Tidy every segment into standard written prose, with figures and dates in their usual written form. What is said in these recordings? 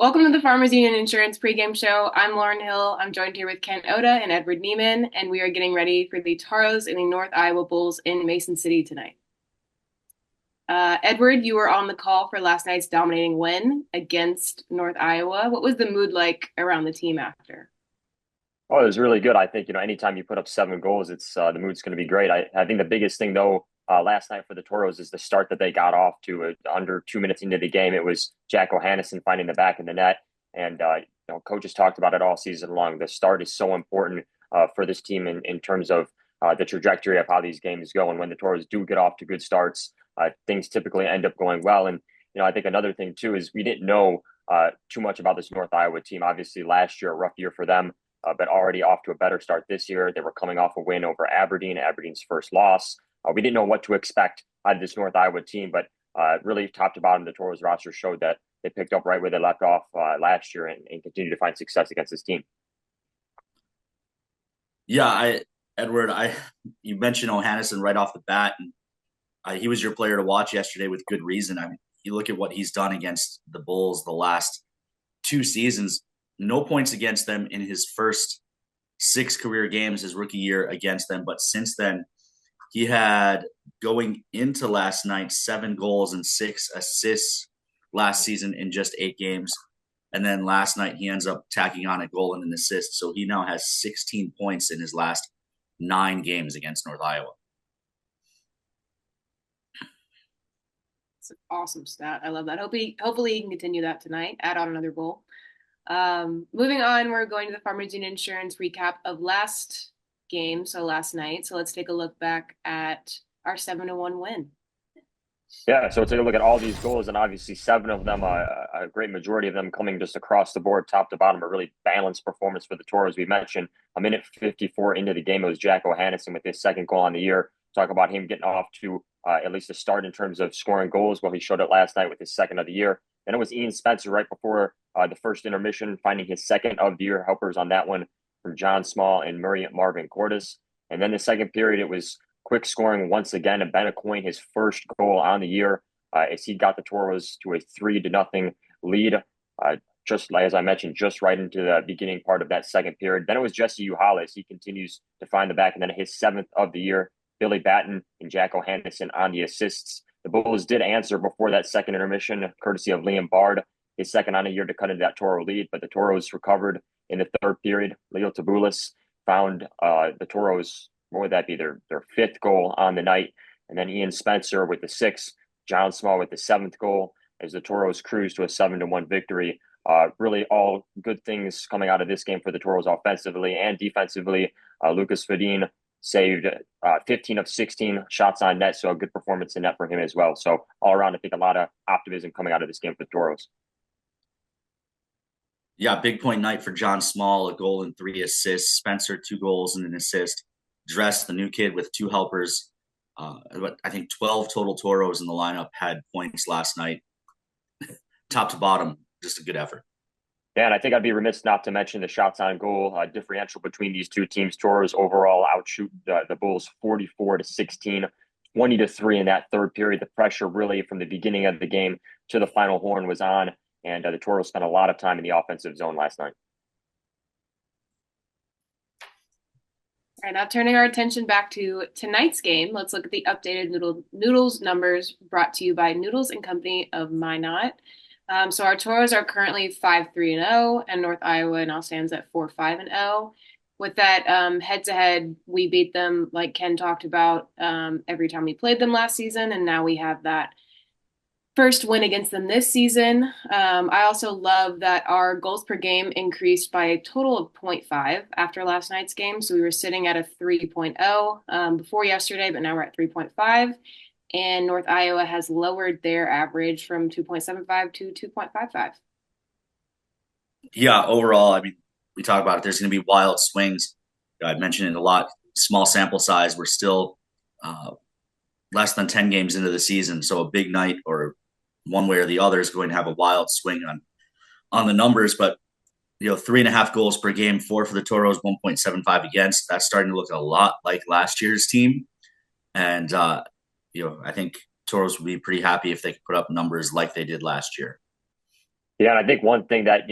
Welcome to the Farmers Union Insurance Pregame Show. I'm Lauren Hill. I'm joined here with Ken Oda and Edward Nieman, and we are getting ready for the Toros and the North Iowa Bulls in Mason City tonight. Edward, you were on the call for last night's dominating win against North Iowa. What was the mood like around the team after? Oh, it was really good. I think, anytime you put up 7 goals, it's the mood's going to be great. I think the biggest thing though, last night for the Toros is the start that they got off to. Under 2 minutes into the game. It was Jack O'Hannison finding the back of the net. And, coaches talked about it all season long. The start is so important for this team in terms of the trajectory of how these games go. And when the Toros do get off to good starts, things typically end up going well. And, I think another thing too is we didn't know too much about this North Iowa team. Obviously last year, a rough year for them, but already off to a better start this year. They were coming off a win over Aberdeen, Aberdeen's first loss. We didn't know what to expect out of this North Iowa team, but really top to bottom, the Toros roster showed that they picked up right where they left off last year and continue to find success against this team. Yeah, Edward, you mentioned O'Hannison right off the bat, and he was your player to watch yesterday with good reason. I mean, you look at what he's done against the Bulls the last 2 seasons. No points against them in his first 6 career games, his rookie year against them. But since then, he had, going into last night, 7 goals and 6 assists last season in just 8 games. And then last night, he ends up tacking on a goal and an assist. So he now has 16 points in his last 9 games against North Iowa. It's an awesome stat. I love that. Hopefully he can continue that tonight, add on another goal. Moving on, we're going to the Farmers Union Insurance recap of last game, so last night. So let's take a look back at our 7-1 win. Yeah, so take a look at all these goals, and obviously 7 of them, a great majority of them coming just across the board, top to bottom, a really balanced performance for the Toros. We mentioned a minute 54 into the game, it was Jack O'Hannison with his second goal on the year. Talk about him getting off to at least a start in terms of scoring goals. Well, he showed it last night with his second of the year. Then it was Ian Spencer right before the first intermission, finding his second of the year. Helpers on that one from John Small and Murray Marvin Cordes. And then the second period, it was quick scoring once again, and Ben Acoin, his first goal on the year, as he got the Toros to a 3-0 lead. Just as I mentioned, just right into the beginning part of that second period. Then it was Jesse Uhales. He continues to find the back, and then his 7th of the year. Billy Batten and Jack O'Hannison on the assists. The Bulls did answer before that second intermission, courtesy of Liam Bard, his second on the year to cut into that Toro lead. But the Toros recovered in the third period. Leo Tabulis found the Toros, what would that be, their 5th goal on the night. And then Ian Spencer with the 6th, John Small with the 7th goal as the Toros cruised to a 7-1 victory. Really all good things coming out of this game for the Toros offensively and defensively. Lucas Fedin saved 15 of 16 shots on net, so a good performance in net for him as well. So all around, I think a lot of optimism coming out of this game for the Toros. Yeah, big point night for John Small, a goal and 3 assists. Spencer, 2 goals and an assist. Dress, the new kid, with 2 helpers. I think 12 total Toros in the lineup had points last night. Top to bottom, just a good effort. Yeah, and I think I'd be remiss not to mention the shots on goal differential between these two teams. Toros overall outshoot the Bulls 44-16, 20-3 in that third period. The pressure really from the beginning of the game to the final horn was on, and the Toros spent a lot of time in the offensive zone last night. All right, now turning our attention back to tonight's game, let's look at the updated Noodles numbers brought to you by Noodles and Company of Minot. So our Toros are currently 5-3-0, and North Iowa now stands at 4-5-0. With that head-to-head, we beat them, like Ken talked about, every time we played them last season, and now we have that first win against them this season. I also love that our goals per game increased by a total of 0.5 after last night's game. So we were sitting at a 3.0 before yesterday, but now we're at 3.5. And North Iowa has lowered their average from 2.75 to 2.55. Yeah, overall, I mean, we talk about it. There's going to be wild swings. I mentioned it a lot. Small sample size. We're still less than 10 games into the season. So a big night or one way or the other is going to have a wild swing on the numbers. But, 3.5 goals per game, 4 for the Toros, 1.75 against. That's starting to look a lot like last year's team. And, I think Toros would be pretty happy if they could put up numbers like they did last year. Yeah, and I think one thing that,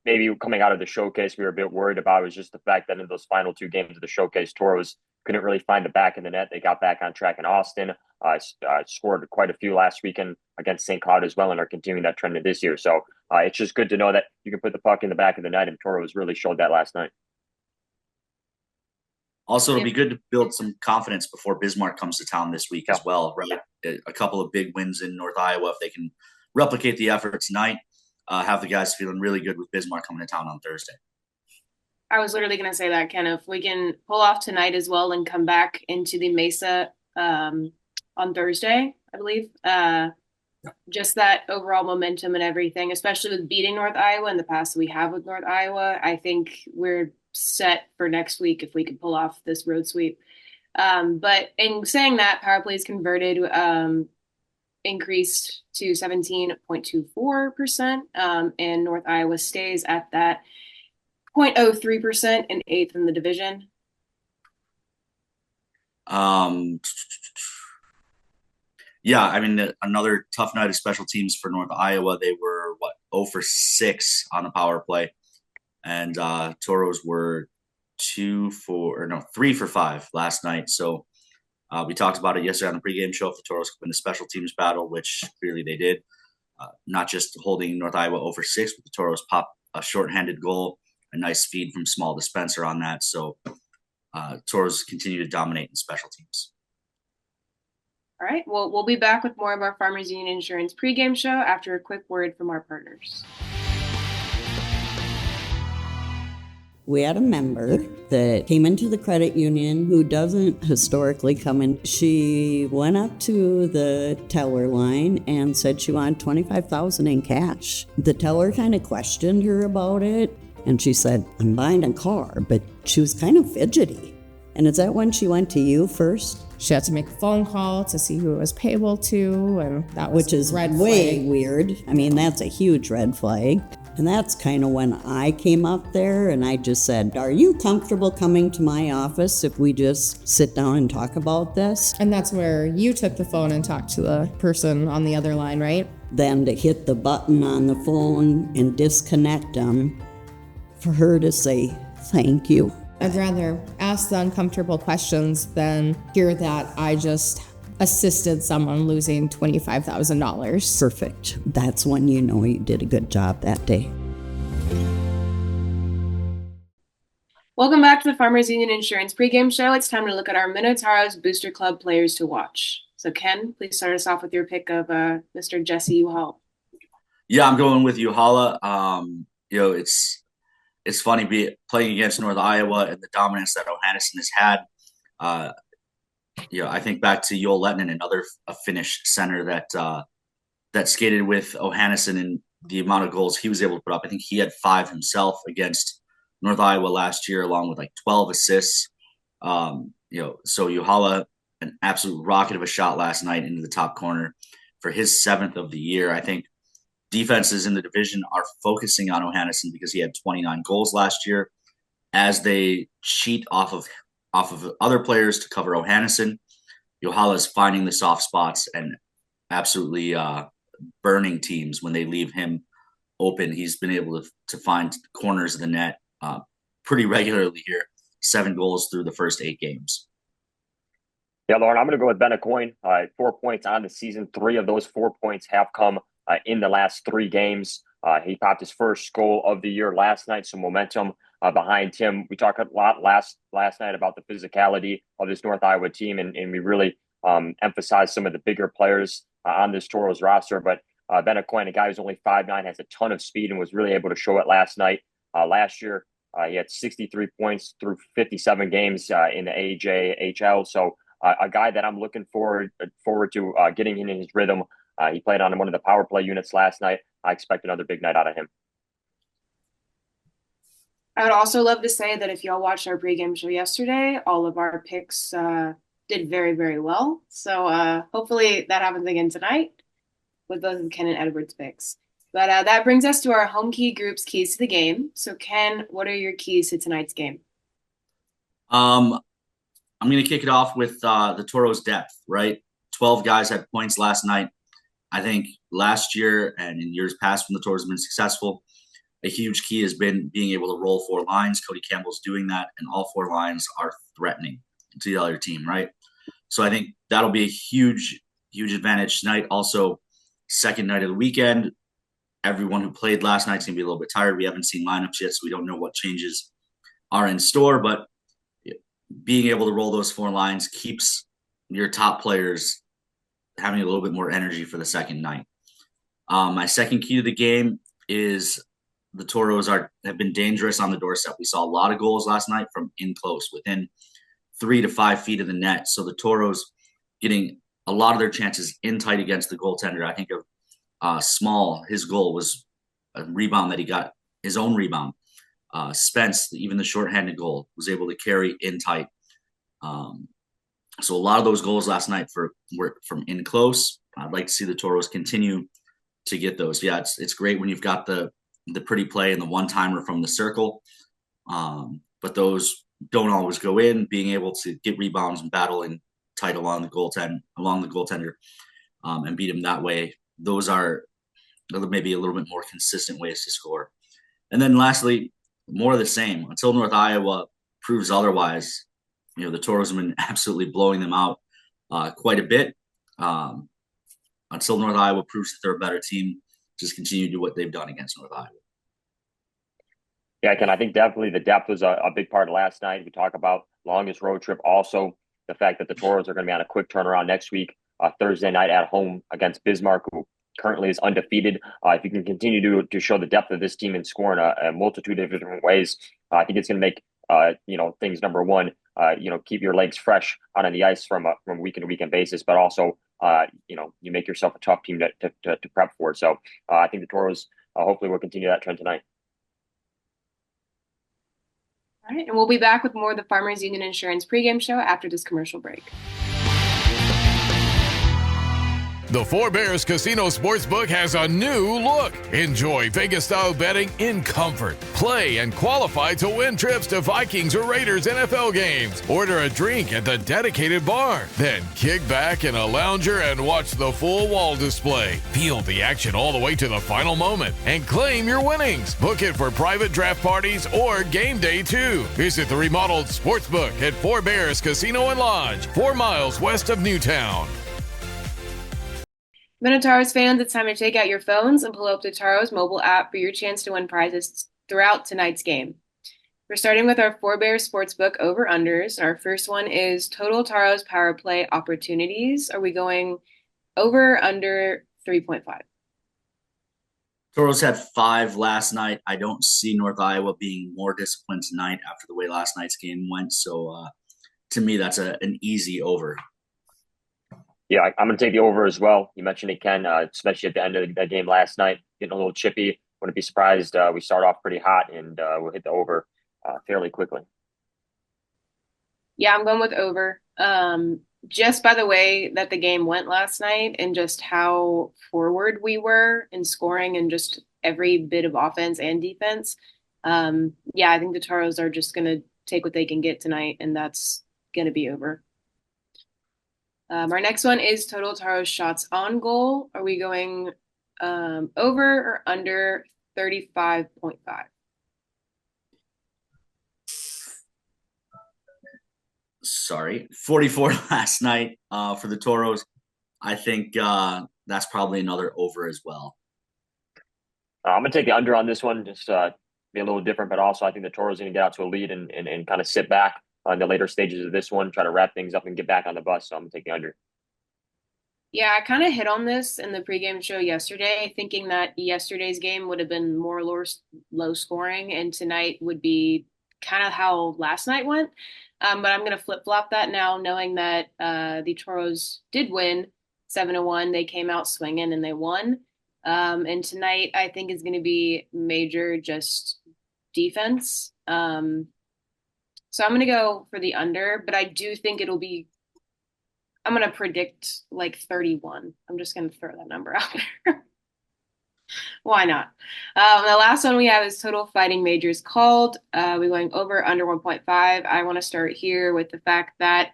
maybe coming out of the showcase, we were a bit worried about was just the fact that in those final two games of the showcase, Toros couldn't really find the back of the net. They got back on track in Austin, scored quite a few last weekend against St. Cloud as well, and are continuing that trend this year. So it's just good to know that you can put the puck in the back of the net, and Toros really showed that last night. Also, it'll be good to build some confidence before Bismarck comes to town this week as well, right? A couple of big wins in North Iowa. If they can replicate the effort tonight, have the guys feeling really good with Bismarck coming to town on Thursday. I was literally going to say that, Ken. If we can pull off tonight as well and come back into the Mesa on Thursday, I believe, just that overall momentum and everything, especially with beating North Iowa in the past we have with North Iowa, I think we're set for next week if we could pull off this road sweep. But in saying that, power plays converted increased to 17.24%, and North Iowa stays at that 0.03% and eighth in the division. Yeah, I mean, another tough night of special teams for North Iowa. They were, 0 for 6 on the power play. And Toros were 3 for 5 last night. So we talked about it yesterday on the pregame show. If the Toros could win the special teams battle, which clearly they did, not just holding North Iowa 0 for 6, but the Toros popped a shorthanded goal, a nice feed from Small Dispenser on that. So Toros continue to dominate in special teams. All right. Well, we'll be back with more of our Farmers Union Insurance pregame show after a quick word from our partners. We had a member that came into the credit union who doesn't historically come in. She went up to the teller line and said she wanted $25,000 in cash. The teller kind of questioned her about it, and she said, "I'm buying a car," but she was kind of fidgety. And is that when she went to you first? She had to make a phone call to see who it was payable to, and that was Which is red way flag. weird. I mean, that's a huge red flag. And that's kind of when I came up there and I just said, "Are you comfortable coming to my office if we just sit down and talk about this?" And that's where you took the phone and talked to the person on the other line, right? Then to hit the button on the phone and disconnect them, for her to say, "Thank you." I'd rather ask the uncomfortable questions than hear that I just assisted someone losing $25,000. Perfect. That's when you know you did a good job that day. Welcome back to the Farmers Union Insurance pregame show. It's time to look at our Minotauros Booster Club players to watch. So, Ken, please start us off with your pick of Mr. Jesse Uhal. Yeah, I'm going with Uhala. It's funny playing against North Iowa and the dominance that O'Hannison has had. I think back to Joel Lettinen, another Finnish center that skated with O'Hannison, and the amount of goals he was able to put up. I think he had 5 himself against North Iowa last year, along with 12 assists. So Uhala, an absolute rocket of a shot last night into the top corner for his 7th of the year. I think defenses in the division are focusing on O'Hannison because he had 29 goals last year. As they cheat off of other players to cover O'Hannison, Uhala is finding the soft spots and absolutely burning teams when they leave him open. He's been able to find corners of the net pretty regularly here. 7 goals through the first 8 games. Yeah, Lauren, I'm going to go with Ben Acoin. 4 points on the season. 3 of those 4 points have come in the last 3 games. He popped his first goal of the year last night, some momentum behind him. We talked a lot last night about the physicality of this North Iowa team, and we really emphasized some of the bigger players on this Toros roster. But Ben Acoin, a guy who's only 5'9", has a ton of speed and was really able to show it last night. Last year, he had 63 points through 57 games in the AJHL. So a guy that I'm looking forward to getting in his rhythm. He played on one of the power play units last night. I expect another big night out of him. I would also love to say that if y'all watched our pregame show yesterday, all of our picks did very, very well. So hopefully that happens again tonight with both of Ken and Edward's picks. But that brings us to our home key group's keys to the game. So, Ken, what are your keys to tonight's game? I'm going to kick it off with the Toros' depth, right? 12 guys had points last night. I think last year and in years past when the Tours have been successful, a huge key has been being able to roll four lines. Cody Campbell's doing that, and all four lines are threatening to the other team, right? So I think that'll be a huge, huge advantage tonight. Also, second night of the weekend, everyone who played last night's gonna be a little bit tired. We haven't seen lineups yet, so we don't know what changes are in store. But being able to roll those four lines keeps your top players having a little bit more energy for the second night. My second key to the game is the Toros have been dangerous on the doorstep. We saw a lot of goals last night from in close, within 3 to 5 feet of the net. So the Toros getting a lot of their chances in tight against the goaltender. I think of Small, his goal was a rebound that he got, his own rebound. Spence, even the shorthanded goal, was able to carry in tight. So a lot of those goals last night were from in close. I'd like to see the Toros continue to get those. Yeah, it's great when you've got the pretty play and the one-timer from the circle, but those don't always go in. Being able to get rebounds and battle in tight along the goaltender, and beat him that way. Those are maybe a little bit more consistent ways to score. And then lastly, more of the same. Until North Iowa proves otherwise, the Toros have been absolutely blowing them out quite a bit. Until North Iowa proves that they're a better team, just continue to do what they've done against North Iowa. Yeah, Ken, I think definitely the depth was a big part of last night. We talk about longest road trip. Also, the fact that the Toros are going to be on a quick turnaround next week, Thursday night at home against Bismarck, who currently is undefeated. If you can continue to show the depth of this team and score in a multitude of different ways, I think it's going to make things, number one, keep your legs fresh out on the ice from weekend to weekend basis, but also you make yourself a tough team to prep for. So I think the Toros hopefully will continue that trend tonight. All right, and we'll be back with more of the Farmers Union Insurance pregame show after this commercial break. The Four Bears Casino Sportsbook has a new look. Enjoy Vegas-style betting in comfort. Play and qualify to win trips to Vikings or Raiders NFL games. Order a drink at the dedicated bar. Then kick back in a lounger and watch the full wall display. Feel the action all the way to the final moment and claim your winnings. Book it for private draft parties or game day too. Visit the remodeled Sportsbook at Four Bears Casino and Lodge, 4 miles west of Newtown. Minotaurs fans, it's time to take out your phones and pull up the Taros mobile app for your chance to win prizes throughout tonight's game. We're starting with our Four Bears Sportsbook over-unders. Our first one is total Taros power play opportunities. Are we going over, under 3.5? Toros had 5 last night. I don't see North Iowa being more disciplined tonight after the way last night's game went. So to me, that's an easy over. Yeah, I'm going to take the over as well. You mentioned it, Ken, especially at the end of the game last night, getting a little chippy. Wouldn't be surprised. We start off pretty hot, and we'll hit the over fairly quickly. Yeah, I'm going with over. Just by the way that the game went last night and just how forward we were in scoring and just every bit of offense and defense. Yeah, I think the Toros are just going to take what they can get tonight, and that's going to be over. Our next one is total Taros shots on goal. Are we going over or under 35.5? Sorry, 44 last night for the Toros. I think that's probably another over as well. I'm going to take the under on this one, just be a little different, but also I think the Toros are going to get out to a lead and kind of sit back on the later stages of this one, try to wrap things up and get back on the bus. So I'm going to take the under. Yeah, I kind of hit on this in the pregame show yesterday, thinking that yesterday's game would have been more low scoring and tonight would be kind of how last night went. But I'm going to flip-flop that now, knowing that the Toros did win 7-1. They came out swinging and they won. And tonight I think is going to be major just defense. So I'm going to go for the under, but I do think I'm going to predict like 31. I'm just going to throw that number out there. Why not? The last one we have is total fighting majors called. We're going over, under 1.5. I want to start here with the fact that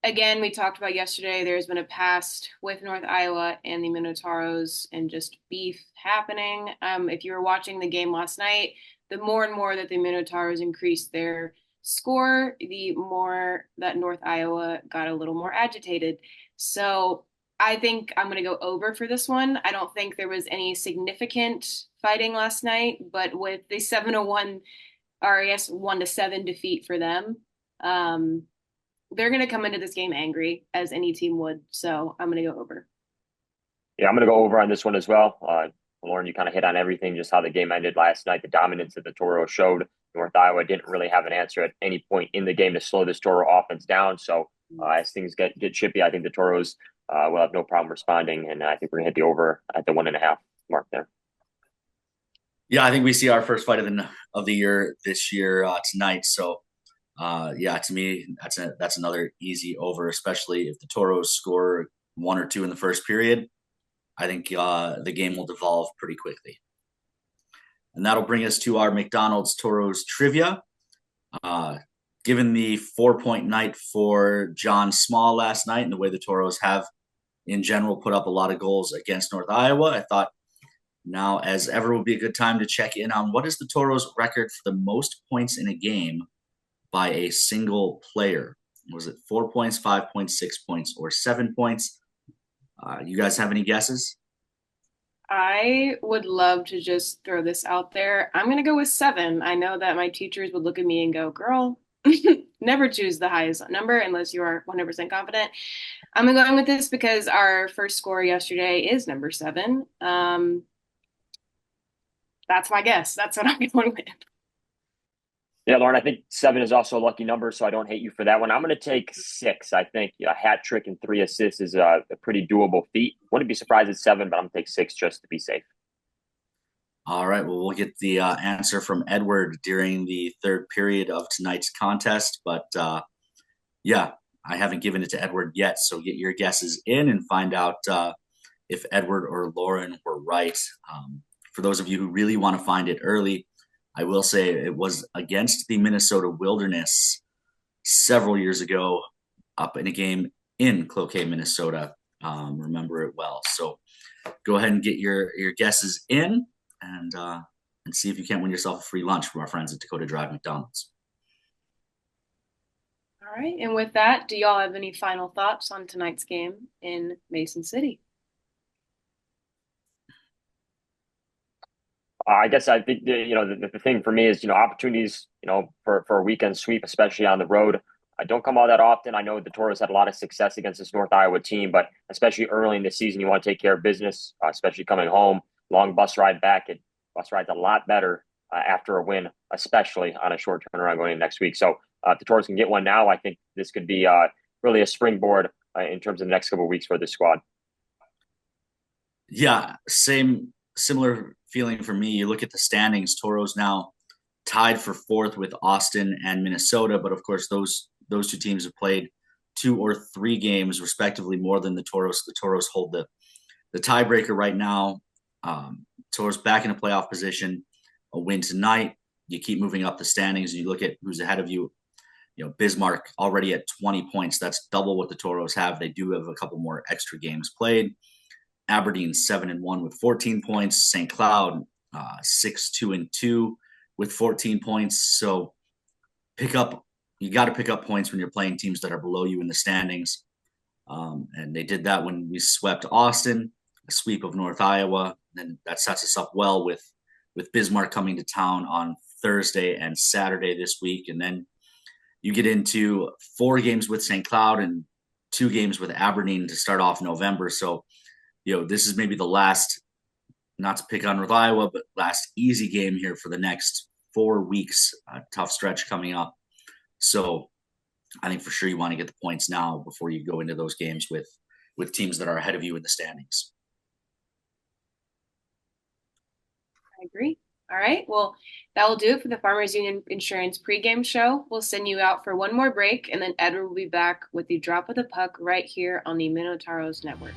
again, we talked about yesterday, there's been a past with North Iowa and the Minotauros and just beef happening. If you were watching the game last night, the more and more that the Minotauros increased their score, the more that North Iowa got a little more agitated. So I think I'm going to go over for this one. I don't think there was any significant fighting last night, but with the 7-1, or I guess 1-7 defeat for them, um, they're going to come into this game angry, as any team would. So I'm going to go over. Yeah, I'm going to go over on this one as well. Lauren, you kind of hit on everything, just how the game ended last night, the dominance that the Toros showed. North Iowa didn't really have an answer at any point in the game to slow this Toro offense down. So as things get chippy, I think the Toros will have no problem responding. And I think we're going to hit the over at the 1.5 mark there. Yeah, I think we see our first fight of the year this year tonight. So, yeah, to me, that's another easy over, especially if the Toros score 1 or 2 in the first period. I think the game will devolve pretty quickly. And that'll bring us to our McDonald's Toros trivia. Given the 4-point night for John Small last night and the way the Toros have, in general, put up a lot of goals against North Iowa, I thought now, as ever, would be a good time to check in on what is the Toros' record for the most points in a game by a single player. Was it 4 points, 5 points, 6 points, or 7 points? You guys have any guesses? I would love to just throw this out there. I'm going to go with 7. I know that my teachers would look at me and go, girl, never choose the highest number unless you are 100% confident. I'm going with this because our first score yesterday is number 7. That's my guess. That's what I'm going with. Yeah, Lauren, I think 7 is also a lucky number, so I don't hate you for that one. I'm going to take 6. I think a hat trick and 3 assists is a pretty doable feat. Wouldn't be surprised at 7, but I'm going to take 6 just to be safe. All right, well, we'll get the answer from Edward during the third period of tonight's contest. But, yeah, I haven't given it to Edward yet, so get your guesses in and find out if Edward or Lauren were right. For those of you who really want to find it early, I will say it was against the Minnesota Wilderness several years ago up in a game in Cloquet, Minnesota. Remember it well. So go ahead and get your guesses in and see if you can't win yourself a free lunch from our friends at Dakota Drive McDonald's. All right. And with that, do y'all have any final thoughts on tonight's game in Mason City? I guess I think the thing for me is opportunities for a weekend sweep, especially on the road. I don't come out that often. I know the Toros had a lot of success against this North Iowa team, but especially early in the season, you want to take care of business, especially coming home. Long bus ride back. Bus ride's a lot better after a win, especially on a short turnaround going into next week. So if the Toros can get one now, I think this could be really a springboard in terms of the next couple of weeks for this squad. Yeah, similar feeling for me. You look at the standings, Toros now tied for 4th with Austin and Minnesota, but of course those 2 teams have played 2 or 3 games respectively more than the Toros. The Toros hold the tiebreaker right now. Toros back in a playoff position. A win tonight, you keep moving up the standings and you look at who's ahead of you. Bismarck already at 20 points. That's double what the Toros have. They do have a couple more extra games played. Aberdeen 7-1 with 14 points. St. Cloud 6-2-2 with 14 points. So you got to pick up points when you're playing teams that are below you in the standings. And they did that when we swept Austin, a sweep of North Iowa. And that sets us up well with Bismarck coming to town on Thursday and Saturday this week. And then you get into 4 games with St. Cloud and 2 games with Aberdeen to start off November. So this is maybe the last, not to pick on North Iowa, but last easy game here for the next 4 weeks. Tough stretch coming up. So I think for sure you want to get the points now before you go into those games with teams that are ahead of you in the standings. I agree. All right. Well, that will do it for the Farmers Union Insurance pregame show. We'll send you out for one more break, and then Edward will be back with the drop of the puck right here on the Minotauros Network.